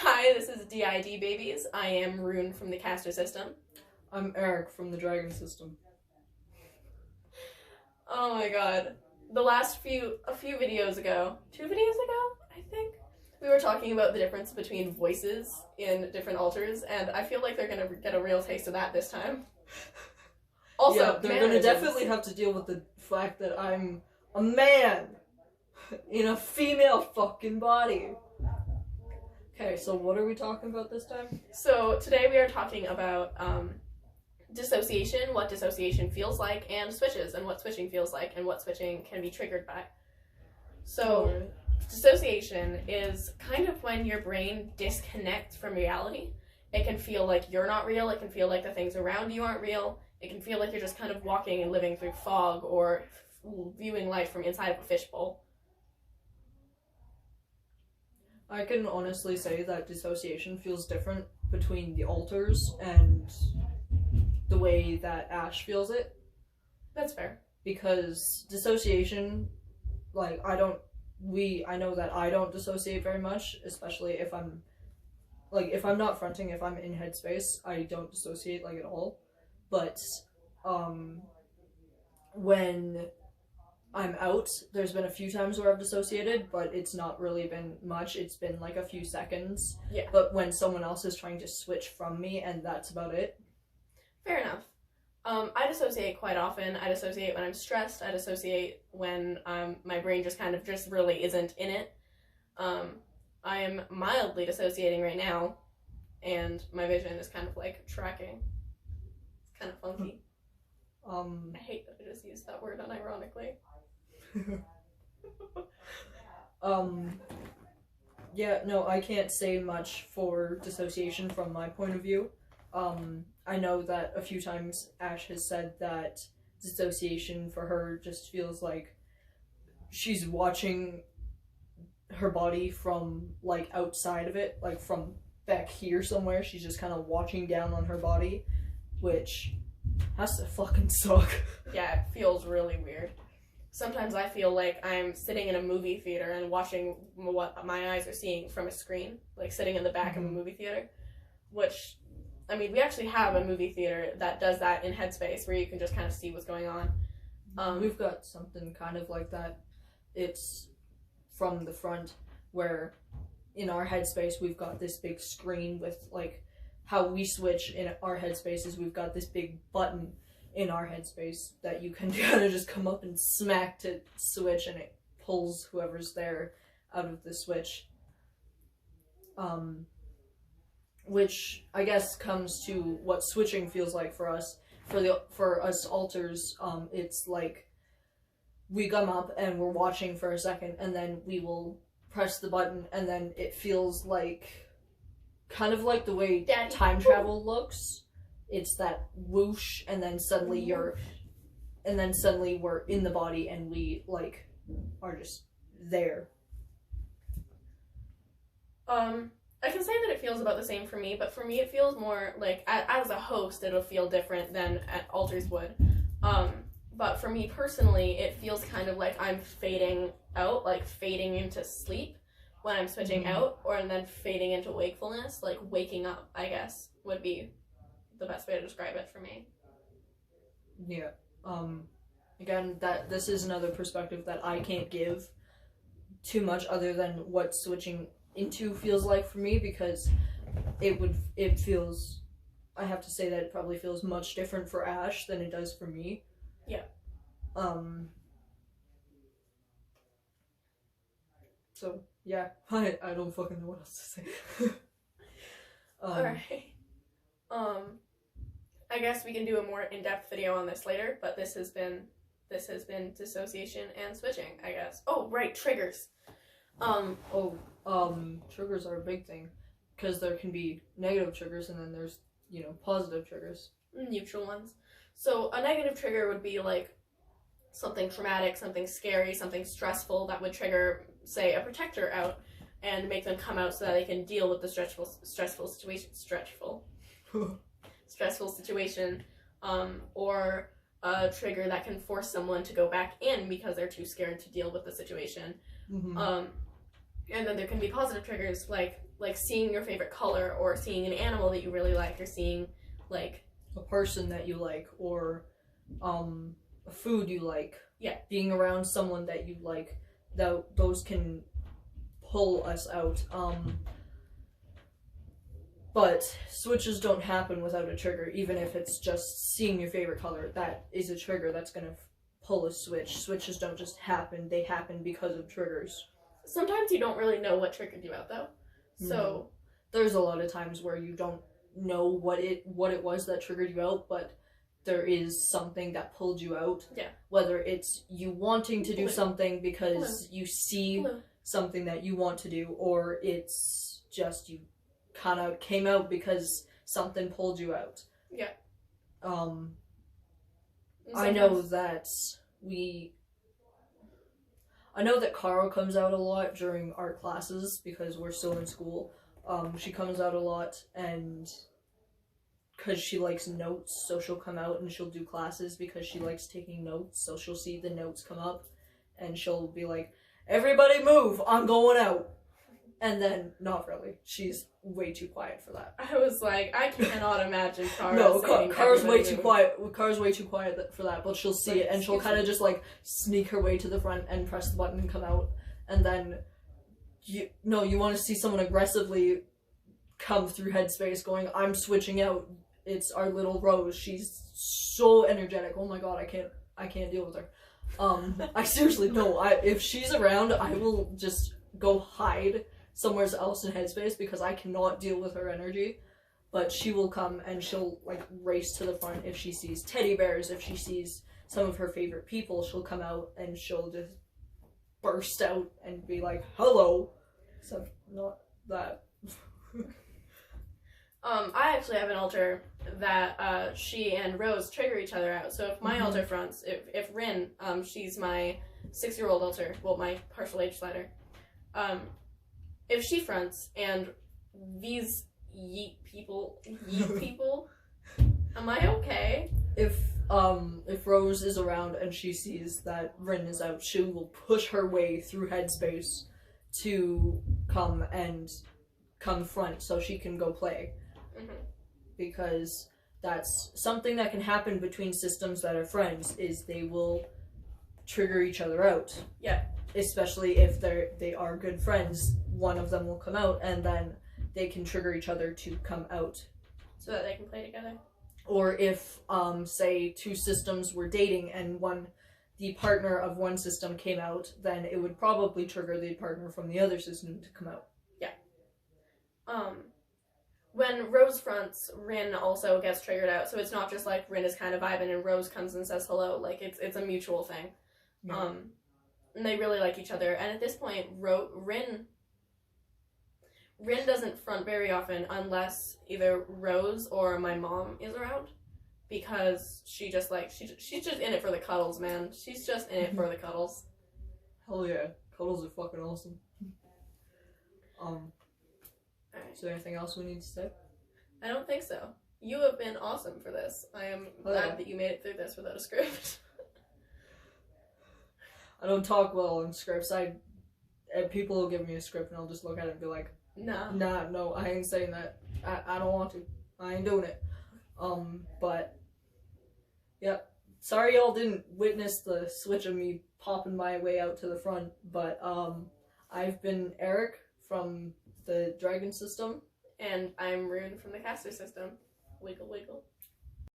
Hi, this is DID Babies. I am Rune from the castor system. I'm Eric from the dragon system. Oh my god. A few videos ago, 2 videos ago, I think, we were talking about the difference between voices in different altars, and I feel like they're gonna get a real taste of that this time. Also, yeah, they're gonna definitely have to deal with the fact that I'm a man in a female fucking body. Okay, so what are we talking about this time? So today we are talking about dissociation, what dissociation feels like, and switches, and what switching feels like, and what switching can be triggered by. So dissociation is kind of when your brain disconnects from reality. It can feel like you're not real, it can feel like the things around you aren't real, it can feel like you're just kind of walking and living through fog or viewing life from inside of a fishbowl. I can honestly say that dissociation feels different between the altars and the way that Ash feels it. That's fair. Because dissociation, like, I know that I don't dissociate very much, especially if I'm not fronting, if I'm in headspace, I don't dissociate, like, at all. But, when I'm out, there's been a few times where I've dissociated, but it's not really been much. It's been like a few seconds. Yeah. But when someone else is trying to switch from me, and that's about it. Fair enough. I dissociate quite often. I dissociate when I'm stressed. I dissociate when my brain just really isn't in it. I am mildly dissociating right now, and my vision is kind of like tracking. It's kind of funky. I hate that I just used that word unironically. Yeah, no, I can't say much for dissociation from my point of view. I know that a few times Ash has said that dissociation for her just feels like she's watching her body from, like, outside of it, like from back here somewhere. She's just kind of watching down on her body, which has to fucking suck. Yeah, it feels really weird. Sometimes I feel like I'm sitting in a movie theater and watching what my eyes are seeing from a screen, like sitting in the back of a movie theater, which, I mean, we actually have a movie theater that does that in Headspace, where you can just kind of see what's going on. We've got something kind of like that. It's from the front, where in our Headspace we've got this big screen with, like, how we switch in our headspaces. We've got this big button in our headspace that you can kind of just come up and smack to switch, and it pulls whoever's there out of the switch. Which I guess comes to what switching feels like for us. For us alters, it's like we come up and we're watching for a second, and then we will press the button, and then it feels like kind of like the way time travel looks. It's that whoosh, and then suddenly we're in the body, and we, like, are just there. I can say that it feels about the same for me, but for me it feels more like, as a host, it'll feel different than altars would. But for me personally, it feels kind of like I'm fading out, like fading into sleep when I'm switching out, and then fading into wakefulness, like waking up, I guess, would be the best way to describe it for me. Yeah. Again, this is another perspective that I can't give too much other than what switching into feels like for me, because it feels, I have to say that it probably feels much different for Ash than it does for me. Yeah. So, yeah, I don't fucking know what else to say. Alright. I guess we can do a more in-depth video on this later, but this has been dissociation and switching, I guess. Oh, right, triggers. Triggers are a big thing, because there can be negative triggers, and then there's, positive triggers. Neutral ones. So a negative trigger would be like something traumatic, something scary, something stressful that would trigger, say, a protector out and make them come out so that they can deal with the stressful situation, or a trigger that can force someone to go back in because they're too scared to deal with the situation. And then there can be positive triggers, like like seeing your favorite color, or seeing an animal that you really like, or seeing like a person that you like, or a food you like. Yeah. Being around someone that you like, those can pull us out. But switches don't happen without a trigger, even if it's just seeing your favorite color. That is a trigger that's gonna pull a switch. Switches don't just happen, they happen because of triggers. Sometimes you don't really know what triggered you out, though. So there's a lot of times where you don't know what it was that triggered you out, but there is something that pulled you out. Yeah. Whether it's you wanting to do something because you see something that you want to do, or it's just you kind of came out because something pulled you out. Yeah. I know that Carl comes out a lot during art classes because we're still in school. She comes out a lot, and because she likes notes, so she'll come out and she'll do classes because she likes taking notes, so she'll see the notes come up and she'll be like, everybody move, I'm going out. And then, not really. She's way too quiet for that. I was like, I cannot imagine Cara No, saying Cara's way too move. quiet. Cara's way too quiet for that, but she'll see it and she'll kind of just like sneak her way to the front and press the button and come out. And then, you want to see someone aggressively come through headspace going, I'm switching out. It's our little Rose. She's so energetic. Oh my god, I can't deal with her. I seriously, no, if she's around, I will just go hide somewhere else in headspace because I cannot deal with her energy. But she will come and she'll like race to the front if she sees teddy bears, if she sees some of her favorite people, she'll come out and she'll just burst out and be like, hello. So not that. I actually have an alter that she and Rose trigger each other out. So if my alter fronts, if Rin, she's my 6-year-old alter, well, my partial age slider, if she fronts and these yeet people, am I okay? If Rose is around and she sees that Rin is out, she will push her way through headspace to come front so she can go play. Because that's something that can happen between systems that are friends, is they will trigger each other out. Yeah. Especially if they are good friends, one of them will come out and then they can trigger each other to come out. So that they can play together. Or if, say, two systems were dating and the partner of one system came out, then it would probably trigger the partner from the other system to come out. Yeah. When Rose fronts, Rin also gets triggered out, so it's not just like Rin is kind of vibing and Rose comes and says hello. Like it's a mutual thing. Yeah. And they really like each other. And at this point, Rin doesn't front very often unless either Rose or my mom is around, because she's just in it for the cuddles, man. She's just in it for the cuddles. Hell yeah, cuddles are fucking awesome. Alright. Is there anything else we need to say? I don't think so. You have been awesome for this. I am glad that you made it through this without a script. I don't talk well in scripts. And people will give me a script and I'll just look at it and be like, no, I ain't saying that. I don't want to. I ain't doing it. But, yep. Sorry y'all didn't witness the switch of me popping my way out to the front, but, I've been Eric from the Dragon system. And I'm Rune from the castor system. Wiggle, wiggle.